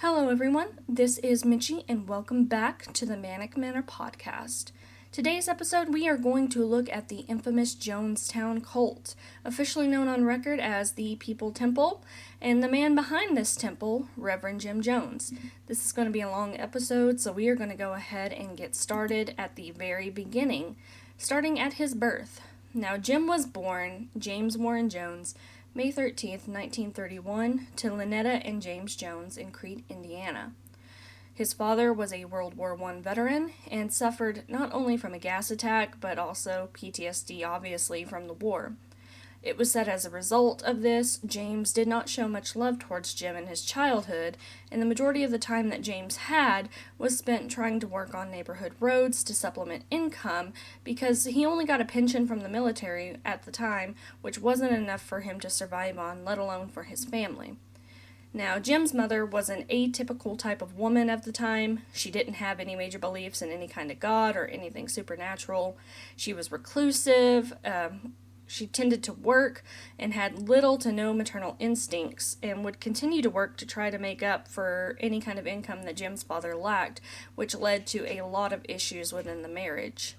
Hello, everyone. This is Mitchie, and welcome back to the Manic Manor podcast. Today's episode, we are going to look at the infamous Jonestown cult, officially known on record as the People Temple, and the man behind this temple, Reverend Jim Jones. This is going to be a long episode, so we are going to go ahead and get started at the very beginning, starting at his birth. Now, Jim was born James Warren Jones, May 13th, 1931, to Lynetta and James Jones in Crete, Indiana. His father was a World War I veteran and suffered not only from a gas attack, but also PTSD, obviously, from the war. It was said as a result of this, James did not show much love towards Jim in his childhood, and the majority of the time that James had was spent trying to work on neighborhood roads to supplement income, because he only got a pension from the military at the time, which wasn't enough for him to survive on, let alone for his family. Now, Jim's mother was an atypical type of woman at the time. She didn't have any major beliefs in any kind of God or anything supernatural. She was reclusive. She tended to work and had little to no maternal instincts and would continue to work to try to make up for any kind of income that Jim's father lacked, which led to a lot of issues within the marriage.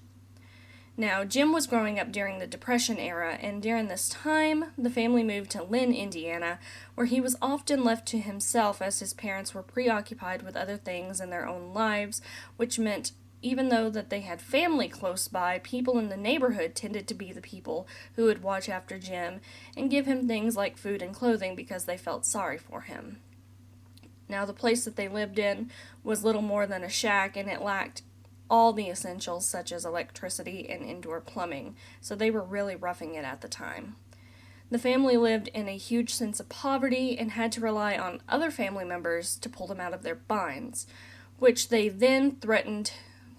Now, Jim was growing up during the Depression era, and during this time, the family moved to Lynn, Indiana, where he was often left to himself as his parents were preoccupied with other things in their own lives, which meant even though that they had family close by, people in the neighborhood tended to be the people who would watch after Jim and give him things like food and clothing because they felt sorry for him. Now, the place that they lived in was little more than a shack, and it lacked all the essentials such as electricity and indoor plumbing, so they were really roughing it at the time. The family lived in a huge sense of poverty and had to rely on other family members to pull them out of their binds, which they then threatened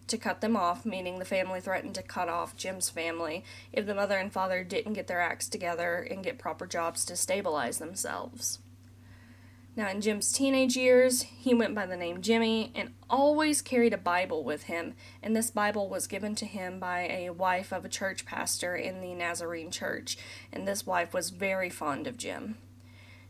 to cut them off, meaning the family threatened to cut off Jim's family if the mother and father didn't get their acts together and get proper jobs to stabilize themselves. Now, in Jim's teenage years, he went by the name Jimmy and always carried a Bible with him, and this Bible was given to him by a wife of a church pastor in the Nazarene church, and this wife was very fond of Jim.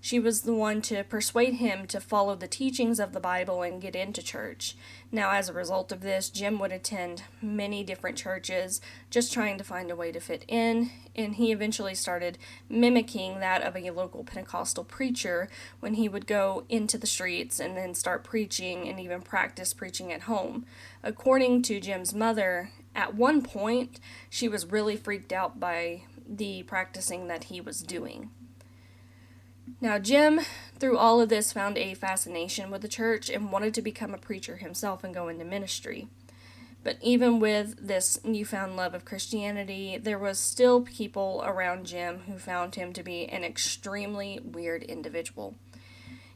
She was the one to persuade him to follow the teachings of the Bible and get into church. Now, as a result of this, Jim would attend many different churches, just trying to find a way to fit in, and he eventually started mimicking that of a local Pentecostal preacher when he would go into the streets and then start preaching and even practice preaching at home. According to Jim's mother, at one point, she was really freaked out by the practicing that he was doing. Now, Jim, through all of this, found a fascination with the church and wanted to become a preacher himself and go into ministry. But even with this newfound love of Christianity, there was still people around Jim who found him to be an extremely weird individual.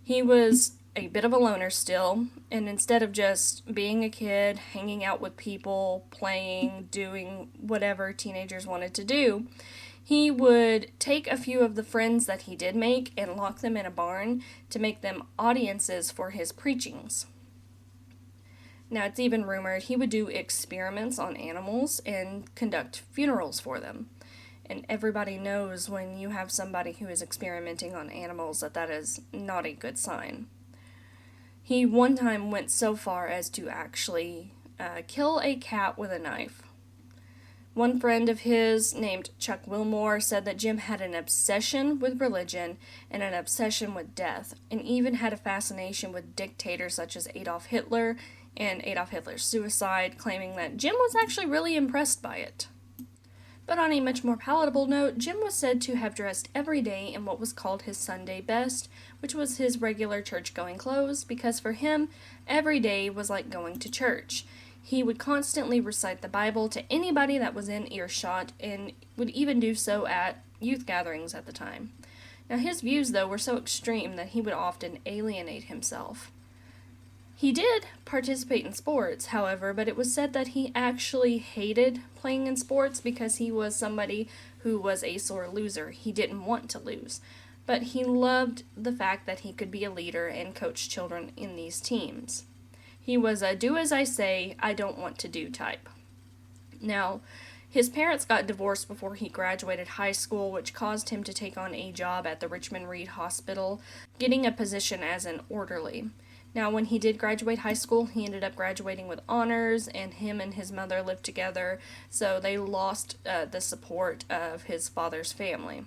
He was a bit of a loner still, and instead of just being a kid, hanging out with people, playing, doing whatever teenagers wanted to do, he would take a few of the friends that he did make and lock them in a barn to make them audiences for his preachings. Now, it's even rumored he would do experiments on animals and conduct funerals for them. And everybody knows when you have somebody who is experimenting on animals that is not a good sign. He one time went so far as to actually kill a cat with a knife. One friend of his, named Chuck Wilmore, said that Jim had an obsession with religion and an obsession with death, and even had a fascination with dictators such as Adolf Hitler and Adolf Hitler's suicide, claiming that Jim was actually really impressed by it. But on a much more palatable note, Jim was said to have dressed every day in what was called his Sunday best, which was his regular church-going clothes, because for him, every day was like going to church. He would constantly recite the Bible to anybody that was in earshot, and would even do so at youth gatherings at the time. Now, his views, though, were so extreme that he would often alienate himself. He did participate in sports, however, but it was said that he actually hated playing in sports because he was somebody who was a sore loser. He didn't want to lose, but he loved the fact that he could be a leader and coach children in these teams. He was a do as I say, I don't want to do type. Now, his parents got divorced before he graduated high school, which caused him to take on a job at the Richmond Reed Hospital, getting a position as an orderly. Now, when he did graduate high school, he ended up graduating with honors, and him and his mother lived together, so they lost the support of his father's family.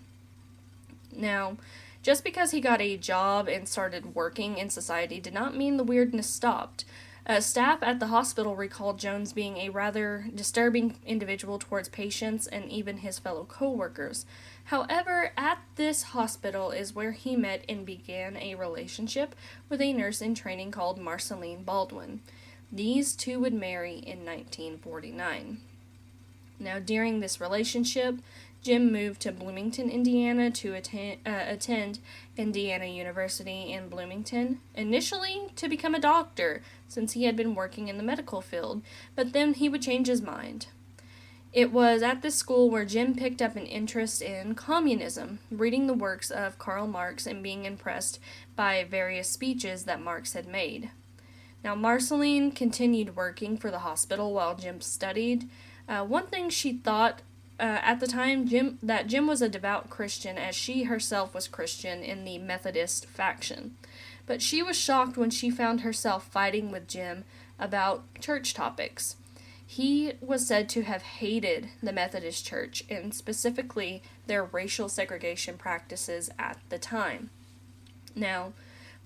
Now, just because he got a job and started working in society did not mean the weirdness stopped. Staff at the hospital recalled Jones being a rather disturbing individual towards patients and even his fellow co-workers. However, at this hospital is where he met and began a relationship with a nurse in training called Marceline Baldwin. These two would marry in 1949. Now, during this relationship, Jim moved to Bloomington, Indiana to attend Indiana University in Bloomington, initially to become a doctor, since he had been working in the medical field, but then he would change his mind. It was at this school where Jim picked up an interest in communism, reading the works of Karl Marx and being impressed by various speeches that Marx had made. Now, Marceline continued working for the hospital while Jim studied. One thing she thought at the time, Jim was a devout Christian, as she herself was Christian in the Methodist faction. But she was shocked when she found herself fighting with Jim about church topics. He was said to have hated the Methodist Church, and specifically their racial segregation practices at the time. Now,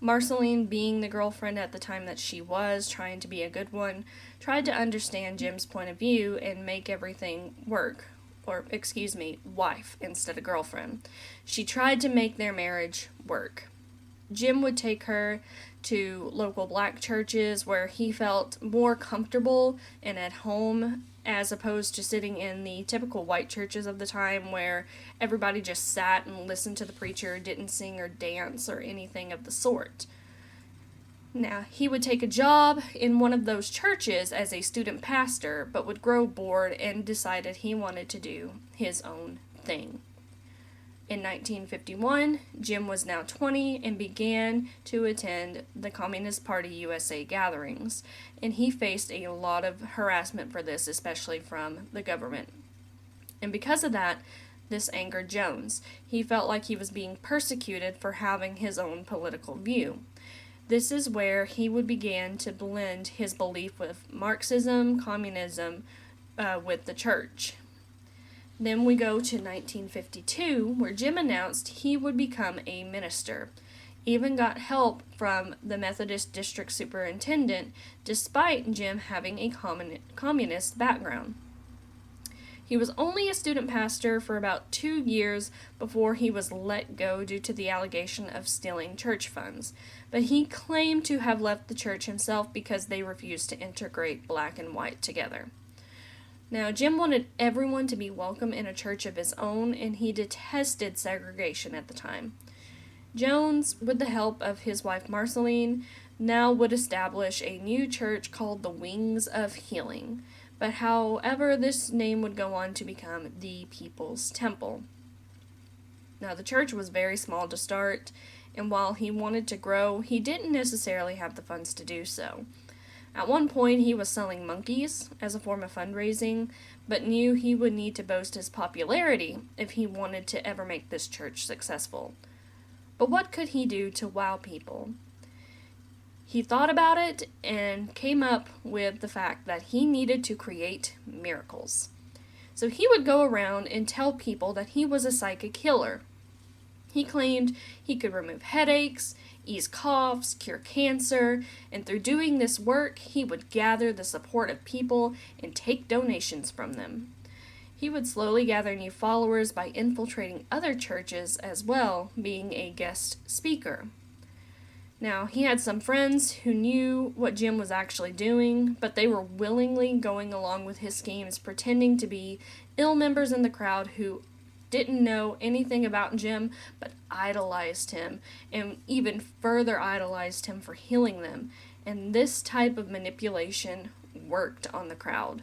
Marceline, being the girlfriend at the time that she was, trying to be a good one, tried to understand Jim's point of view and make everything work. Wife instead of girlfriend. She tried to make their marriage work. Jim would take her to local black churches where he felt more comfortable and at home, as opposed to sitting in the typical white churches of the time where everybody just sat and listened to the preacher, didn't sing or dance or anything of the sort. Now, he would take a job in one of those churches as a student pastor, but would grow bored and decided he wanted to do his own thing. In 1951, Jim was now 20 and began to attend the Communist Party USA gatherings, and he faced a lot of harassment for this, especially from the government. And because of that, this angered Jones. He felt like he was being persecuted for having his own political view. This is where he would begin to blend his belief with Marxism, communism, with the church. Then we go to 1952, where Jim announced he would become a minister. Even got help from the Methodist district superintendent, despite Jim having a communist background. He was only a student pastor for about 2 years before he was let go due to the allegation of stealing church funds, but he claimed to have left the church himself because they refused to integrate black and white together. Now, Jim wanted everyone to be welcome in a church of his own, and he detested segregation at the time. Jones, with the help of his wife Marceline, now would establish a new church called the Wings of Healing. But however, this name would go on to become the People's Temple. Now, the church was very small to start, and while he wanted to grow, he didn't necessarily have the funds to do so. At one point, he was selling monkeys as a form of fundraising, but knew he would need to boast his popularity if he wanted to ever make this church successful. But what could he do to wow people? He thought about it and came up with the fact that he needed to create miracles. So he would go around and tell people that he was a psychic healer. He claimed he could remove headaches, ease coughs, cure cancer, and through doing this work, he would gather the support of people and take donations from them. He would slowly gather new followers by infiltrating other churches as well, being a guest speaker. Now, he had some friends who knew what Jim was actually doing, but they were willingly going along with his schemes, pretending to be ill members in the crowd who didn't know anything about Jim, but idolized him, and even further idolized him for healing them. And this type of manipulation worked on the crowd.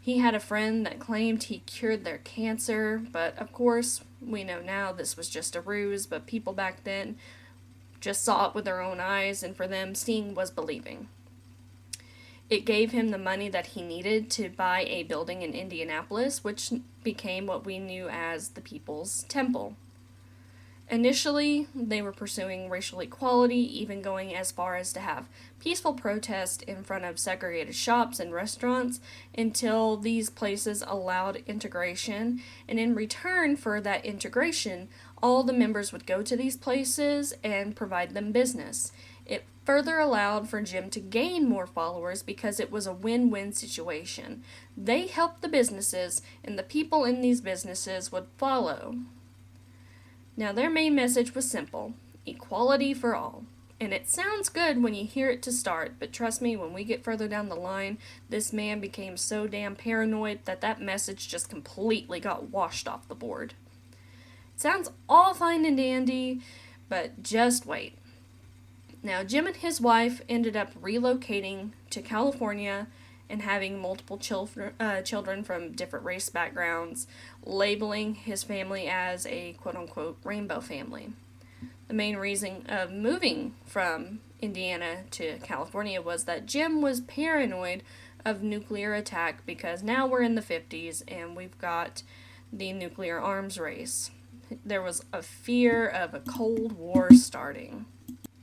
He had a friend that claimed he cured their cancer, but of course, we know now this was just a ruse, but people back then just saw it with their own eyes, and for them, seeing was believing. It gave him the money that he needed to buy a building in Indianapolis, which became what we knew as the People's Temple. Initially, they were pursuing racial equality, even going as far as to have peaceful protest in front of segregated shops and restaurants until these places allowed integration. And in return for that integration, all the members would go to these places and provide them business. It further allowed for Jim to gain more followers because it was a win-win situation. They helped the businesses, and the people in these businesses would follow. Now, their main message was simple: equality for all. And it sounds good when you hear it to start, but trust me, when we get further down the line, this man became so damn paranoid that message just completely got washed off the board. It sounds all fine and dandy, but just wait. Now, Jim and his wife ended up relocating to California and having multiple children from different race backgrounds, labeling his family as a quote-unquote rainbow family. The main reason of moving from Indiana to California was that Jim was paranoid of nuclear attack because now we're in the 50s and we've got the nuclear arms race. There was a fear of a Cold War starting.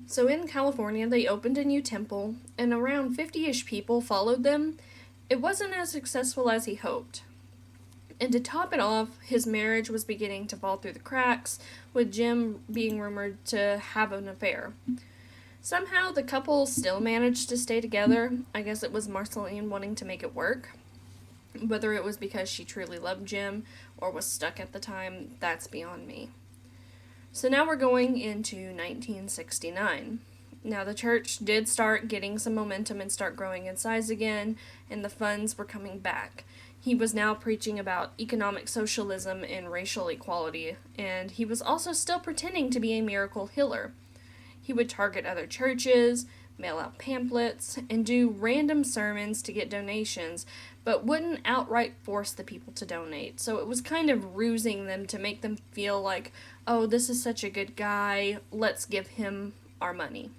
So in California, they opened a new temple, and around 50-ish people followed them. It wasn't as successful as he hoped. And to top it off, his marriage was beginning to fall through the cracks, with Jim being rumored to have an affair. Somehow, the couple still managed to stay together. I guess it was Marceline wanting to make it work. Whether it was because she truly loved Jim or was stuck at the time, that's beyond me. So now we're going into 1969. Now the church did start getting some momentum and start growing in size again, and the funds were coming back. He was now preaching about economic socialism and racial equality, and he was also still pretending to be a miracle healer. He would target other churches, mail out pamphlets, and do random sermons to get donations, but wouldn't outright force the people to donate. So it was kind of rusing them to make them feel like, oh, this is such a good guy, let's give him our money.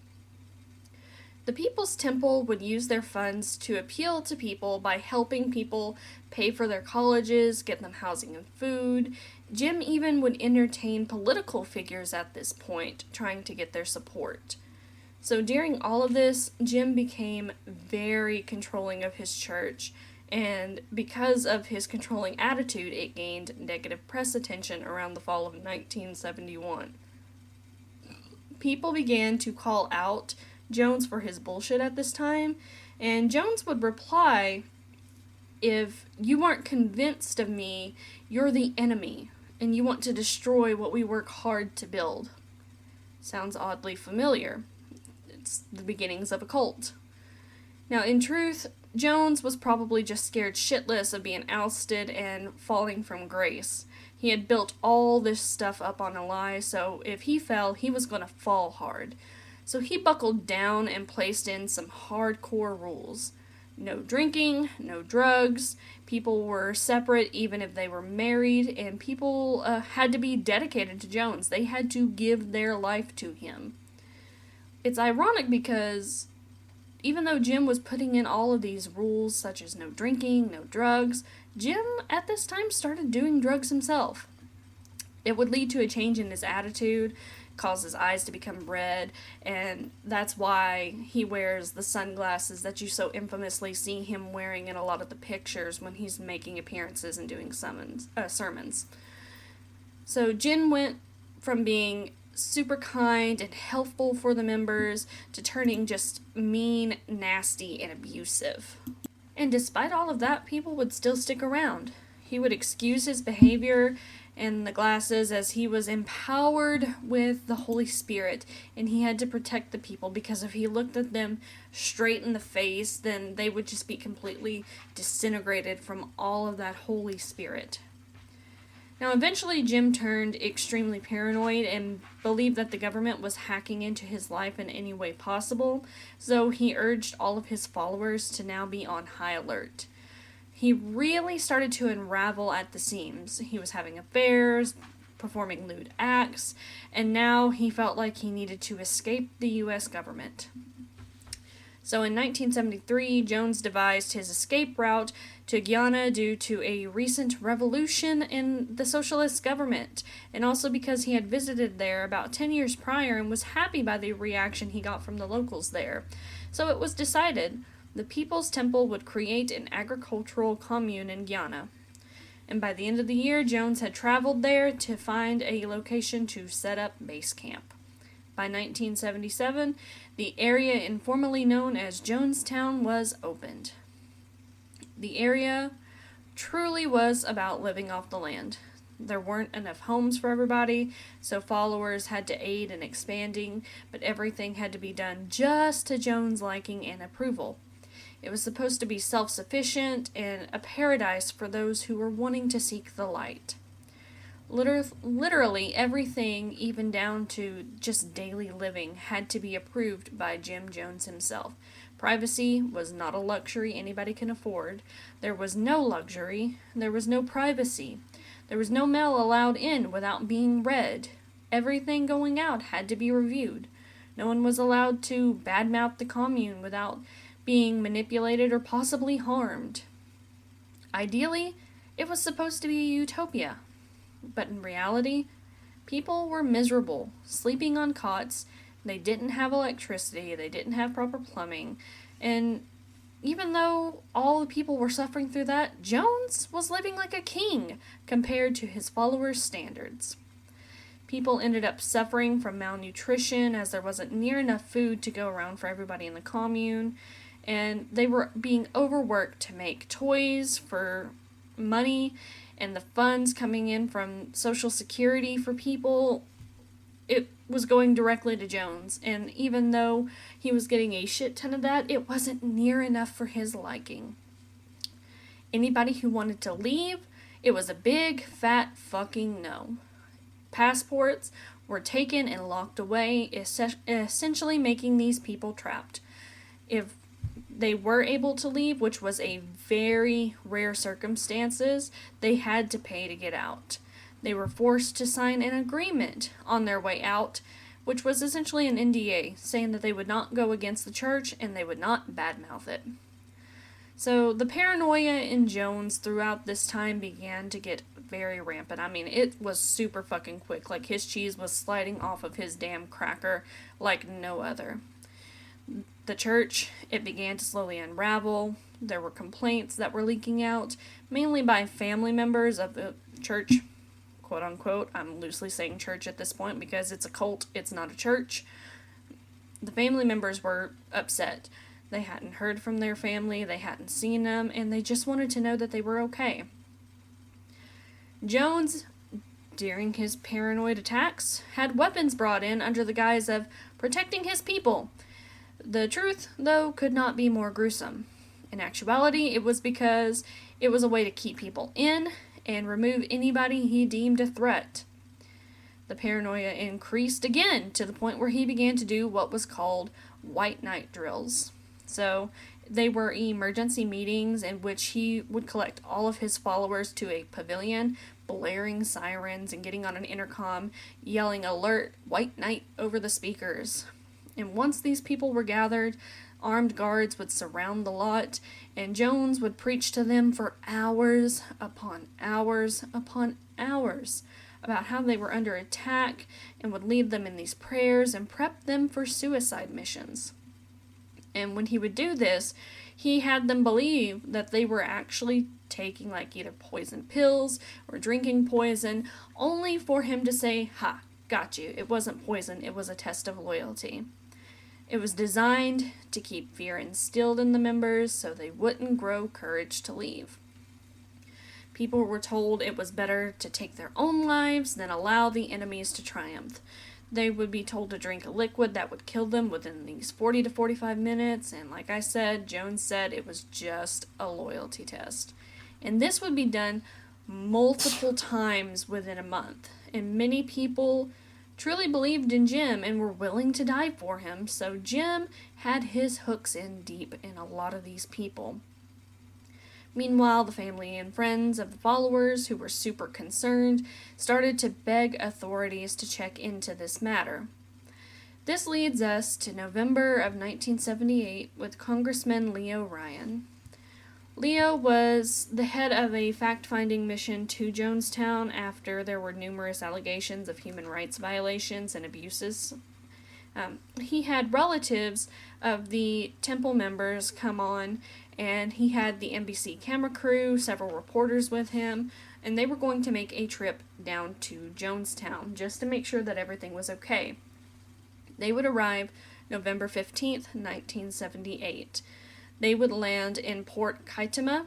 The People's Temple would use their funds to appeal to people by helping people pay for their colleges, get them housing and food. Jim even would entertain political figures at this point, trying to get their support. So during all of this, Jim became very controlling of his church, and because of his controlling attitude, it gained negative press attention around the fall of 1971. People began to call out Jones for his bullshit at this time, and Jones would reply, "If you aren't convinced of me, you're the enemy, and you want to destroy what we work hard to build." Sounds oddly familiar. It's the beginnings of a cult. Now, in truth, Jones was probably just scared shitless of being ousted and falling from grace. He had built all this stuff up on a lie, so if he fell, he was going to fall hard. So he buckled down and placed in some hardcore rules. No drinking, no drugs, people were separate even if they were married, and people had to be dedicated to Jones. They had to give their life to him. It's ironic because even though Jim was putting in all of these rules, such as no drinking, no drugs, Jim at this time started doing drugs himself. It would lead to a change in his attitude, cause his eyes to become red, and that's why he wears the sunglasses that you so infamously see him wearing in a lot of the pictures when he's making appearances and doing sermons. So Jim went from being super kind and helpful for the members to turning just mean, nasty, and abusive. And despite all of that, people would still stick around. He would excuse his behavior and the glasses as he was empowered with the Holy Spirit, and he had to protect the people because if he looked at them straight in the face, then they would just be completely disintegrated from all of that Holy Spirit. Now, eventually, Jim turned extremely paranoid and believed that the government was hacking into his life in any way possible, so he urged all of his followers to now be on high alert. He really started to unravel at the seams. He was having affairs, performing lewd acts, and now he felt like he needed to escape the U.S. government. So in 1973, Jones devised his escape route to Guyana due to a recent revolution in the socialist government, and also because he had visited there about 10 years prior and was happy by the reaction he got from the locals there. So it was decided the People's Temple would create an agricultural commune in Guyana. And by the end of the year, Jones had traveled there to find a location to set up base camp. By 1977, the area informally known as Jonestown was opened. The area truly was about living off the land. There weren't enough homes for everybody, so followers had to aid in expanding, but everything had to be done just to Jones' liking and approval. It was supposed to be self-sufficient and a paradise for those who were wanting to seek the light. Literally everything, even down to just daily living, had to be approved by Jim Jones himself. Privacy was not a luxury anybody can afford. There was no luxury. There was no privacy. There was no mail allowed in without being read. Everything going out had to be reviewed. No one was allowed to badmouth the commune without being manipulated or possibly harmed. Ideally, it was supposed to be a utopia. But in reality, people were miserable, sleeping on cots. They didn't have electricity, they didn't have proper plumbing, and even though all the people were suffering through that, Jones was living like a king compared to his followers' standards. People ended up suffering from malnutrition as there wasn't near enough food to go around for everybody in the commune, and they were being overworked to make toys for money, and the funds coming in from Social Security for people, it was going directly to Jones, and even though he was getting a shit ton of that, it wasn't near enough for his liking. Anybody who wanted to leave, it was a big, fat fucking no. Passports were taken and locked away, essentially making these people trapped. If they were able to leave, which was a very rare circumstances, they had to pay to get out. They were forced to sign an agreement on their way out, which was essentially an NDA, saying that they would not go against the church and they would not badmouth it. So the paranoia in Jones throughout this time began to get very rampant. I mean, it was super fucking quick. Like, his cheese was sliding off of his damn cracker like no other. The church, it began to slowly unravel. There were complaints that were leaking out, mainly by family members of the church, quote unquote. I'm loosely saying church at this point because it's a cult, it's not a church. The family members were upset. They hadn't heard from their family, they hadn't seen them, and they just wanted to know that they were okay. Jones, during his paranoid attacks, had weapons brought in under the guise of protecting his people. The truth, though, could not be more gruesome. In actuality, it was because it was a way to keep people in and remove anybody he deemed a threat. The paranoia increased again to the point where he began to do what was called white night drills. So they were emergency meetings in which he would collect all of his followers to a pavilion, blaring sirens and getting on an intercom, yelling "Alert, white night" over the speakers. And once these people were gathered, armed guards would surround the lot, and Jones would preach to them for hours upon hours upon hours about how they were under attack, and would lead them in these prayers and prep them for suicide missions. And when he would do this, he had them believe that they were actually taking like either poison pills or drinking poison, only for him to say, "Ha, got you. It wasn't poison, it was a test of loyalty." It was designed to keep fear instilled in the members so they wouldn't grow courage to leave. People were told it was better to take their own lives than allow the enemies to triumph. They would be told to drink a liquid that would kill them within these 40 to 45 minutes, and like I said, Jones said it was just a loyalty test. And this would be done multiple times within a month, and many people truly believed in Jim and were willing to die for him, so Jim had his hooks in deep in a lot of these people. Meanwhile, the family and friends of the followers, who were super concerned, started to beg authorities to check into this matter. This leads us to November of 1978 with Congressman Leo Ryan. Leo was the head of a fact-finding mission to Jonestown after there were numerous allegations of human rights violations and abuses. He had relatives of the temple members come on, and he had the NBC camera crew, several reporters with him, and they were going to make a trip down to Jonestown just to make sure that everything was okay. They would arrive November 15th, 1978. They would land in Port Kaitama,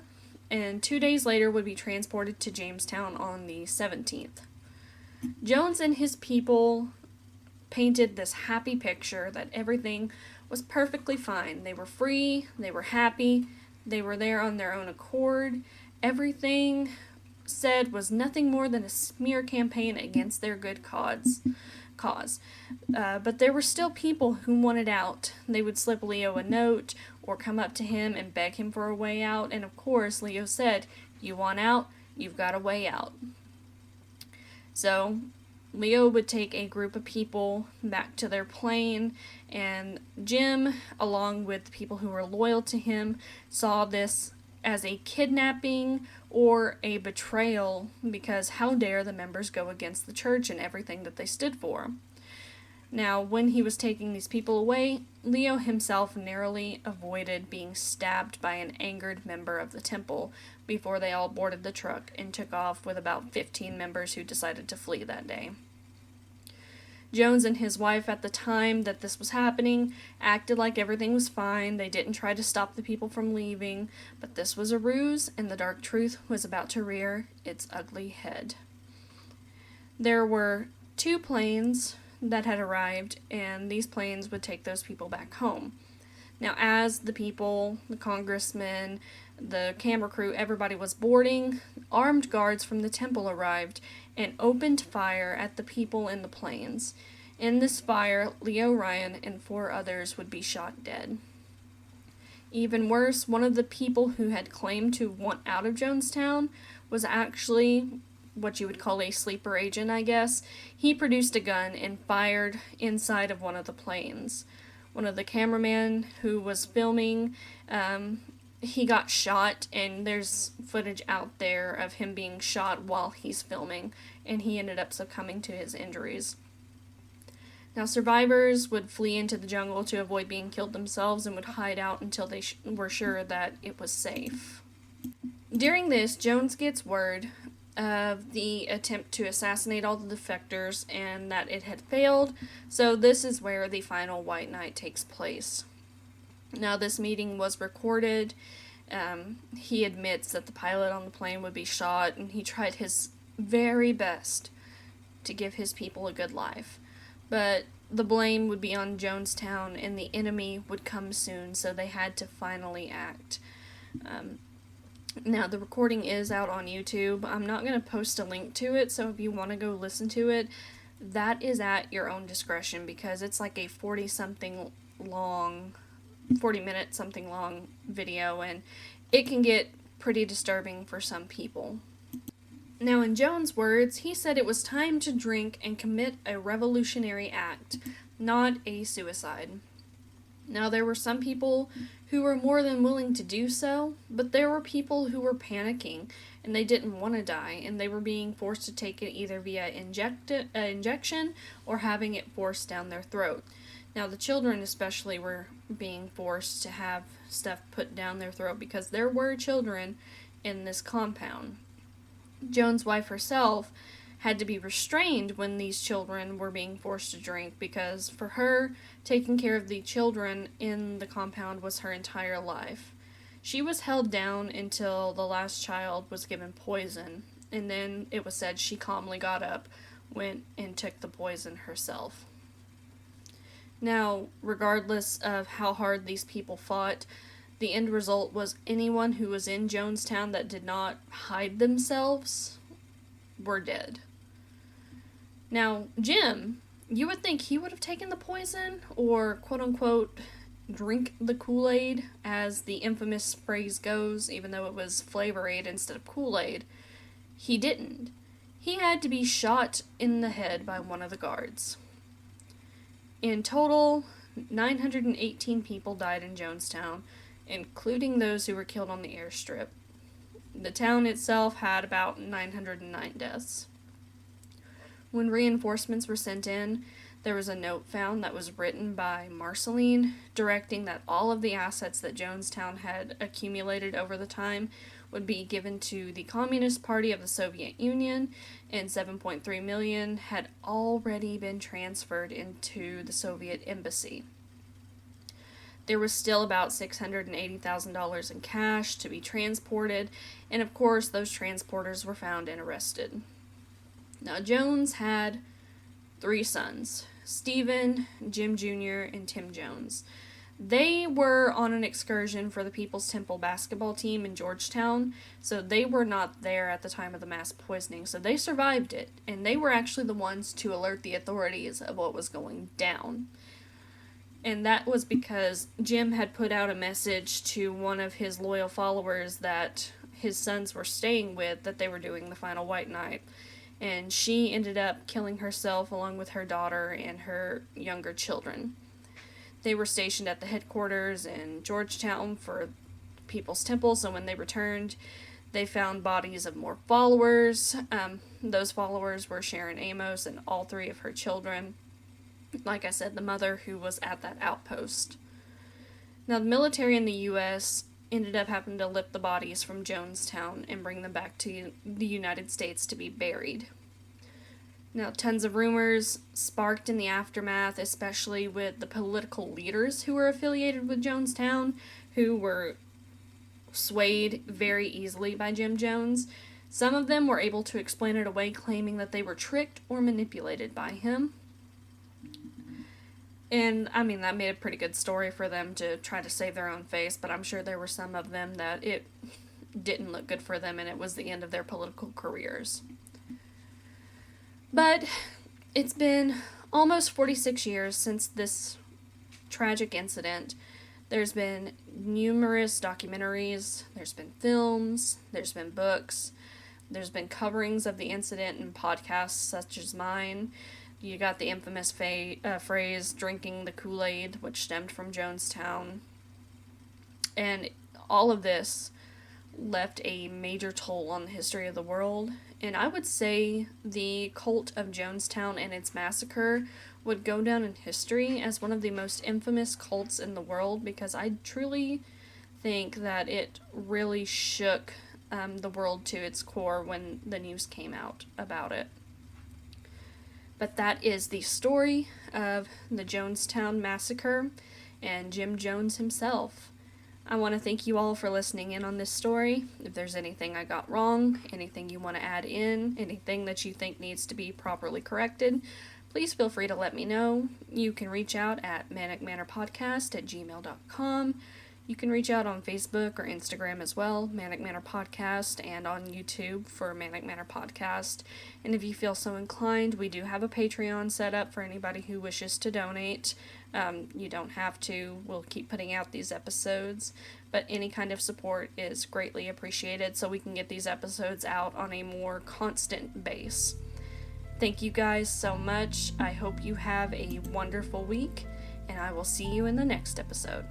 and 2 days later would be transported to Jamestown on the 17th. Jones and his people painted this happy picture that everything was perfectly fine. They were free, they were happy, they were there on their own accord. Everything said was nothing more than a smear campaign against their good cause. But there were still people who wanted out. They would slip Leo a note or come up to him and beg him for a way out, and of course Leo said, "You want out? You've got a way out." So Leo would take a group of people back to their plane, and Jim, along with the people who were loyal to him, saw this as a kidnapping or a betrayal, because how dare the members go against the church and everything that they stood for. Now, when he was taking these people away, Leo himself narrowly avoided being stabbed by an angered member of the temple before they all boarded the truck and took off with about 15 members who decided to flee that day. Jones and his wife, at the time that this was happening, acted like everything was fine. They didn't try to stop the people from leaving, but this was a ruse, and the dark truth was about to rear its ugly head. There were 2 planes that had arrived, and these planes would take those people back home. Now, as the people, the congressmen, the camera crew, everybody was boarding, armed guards from the temple arrived and opened fire at the people in the planes. In this fire, Leo Ryan and 4 others would be shot dead. Even worse, one of the people who had claimed to want out of Jonestown was actually what you would call a sleeper agent, I guess. He produced a gun and fired inside of one of the planes. One of the cameramen who was filming, he got shot, and there's footage out there of him being shot while he's filming, and he ended up succumbing to his injuries. Now, survivors would flee into the jungle to avoid being killed themselves and would hide out until they were sure that it was safe. During this, Jones gets word of the attempt to assassinate all the defectors and that it had failed, so this is where the final White Night takes place. Now, this meeting was recorded. He admits that the pilot on the plane would be shot, and he tried his very best to give his people a good life. But the blame would be on Jonestown, and the enemy would come soon, so they had to finally act. Now, the recording is out on YouTube. I'm not going to post a link to it, so if you want to go listen to it, that is at your own discretion, because it's like a 40 minute something long video, and it can get pretty disturbing for some people. Now, in Jones' words, he said it was time to drink and commit a revolutionary act, not a suicide. Now, there were some people who were more than willing to do so, but there were people who were panicking, and they didn't want to die, and they were being forced to take it either via injection or having it forced down their throat. Now, the children especially were being forced to have stuff put down their throat because there were children in this compound. Jones' wife herself had to be restrained when these children were being forced to drink, because for her, taking care of the children in the compound was her entire life. She was held down until the last child was given poison, and then it was said she calmly got up, went, and took the poison herself. Now, regardless of how hard these people fought, the end result was anyone who was in Jonestown that did not hide themselves were dead. Now, Jim, you would think he would have taken the poison, or quote-unquote drink the Kool-Aid, as the infamous phrase goes, even though it was Flavor-Aid instead of Kool-Aid. He didn't. He had to be shot in the head by one of the guards. In total, 918 people died in Jonestown, including those who were killed on the airstrip. The town itself had about 909 deaths. When reinforcements were sent in, there was a note found that was written by Marceline, directing that all of the assets that Jonestown had accumulated over the time would be given to the Communist Party of the Soviet Union, and $7.3 million had already been transferred into the Soviet embassy. There was still about $680,000 in cash to be transported, and of course those transporters were found and arrested. Now, Jones had 3 sons, Stephen, Jim Jr., and Tim Jones. They were on an excursion for the People's Temple basketball team in Georgetown, so they were not there at the time of the mass poisoning, so they survived it, and they were actually the ones to alert the authorities of what was going down. And that was because Jim had put out a message to one of his loyal followers that his sons were staying with, that they were doing the final white night. And she ended up killing herself along with her daughter and her younger children. They were stationed at the headquarters in Georgetown for People's Temple, so when they returned, they found bodies of more followers. Those followers were Sharon Amos and all 3 of her children. Like I said, the mother who was at that outpost. Now, the military in the U.S. ended up having to lift the bodies from Jonestown and bring them back to the United States to be buried. Now, tons of rumors sparked in the aftermath, especially with the political leaders who were affiliated with Jonestown, who were swayed very easily by Jim Jones. Some of them were able to explain it away, claiming that they were tricked or manipulated by him. And, I mean, that made a pretty good story for them to try to save their own face, but I'm sure there were some of them that it didn't look good for them, and it was the end of their political careers. But it's been almost 46 years since this tragic incident. There's been numerous documentaries, there's been films, there's been books, there's been coverings of the incident in podcasts such as mine. You got the infamous phrase, drinking the Kool-Aid, which stemmed from Jonestown. And all of this left a major toll on the history of the world. And I would say the cult of Jonestown and its massacre would go down in history as one of the most infamous cults in the world, because I truly think that it really shook the world to its core when the news came out about it. But that is the story of the Jonestown Massacre and Jim Jones himself. I want to thank you all for listening in on this story. If there's anything I got wrong, anything you want to add in, anything that you think needs to be properly corrected, please feel free to let me know. You can reach out at manicmanorpodcast@gmail.com. You can reach out on Facebook or Instagram as well, Manic Manor Podcast, and on YouTube for Manic Manor Podcast. And if you feel so inclined, we do have a Patreon set up for anybody who wishes to donate. You don't have to. We'll keep putting out these episodes, but any kind of support is greatly appreciated so we can get these episodes out on a more constant base. Thank you guys so much. I hope you have a wonderful week, and I will see you in the next episode.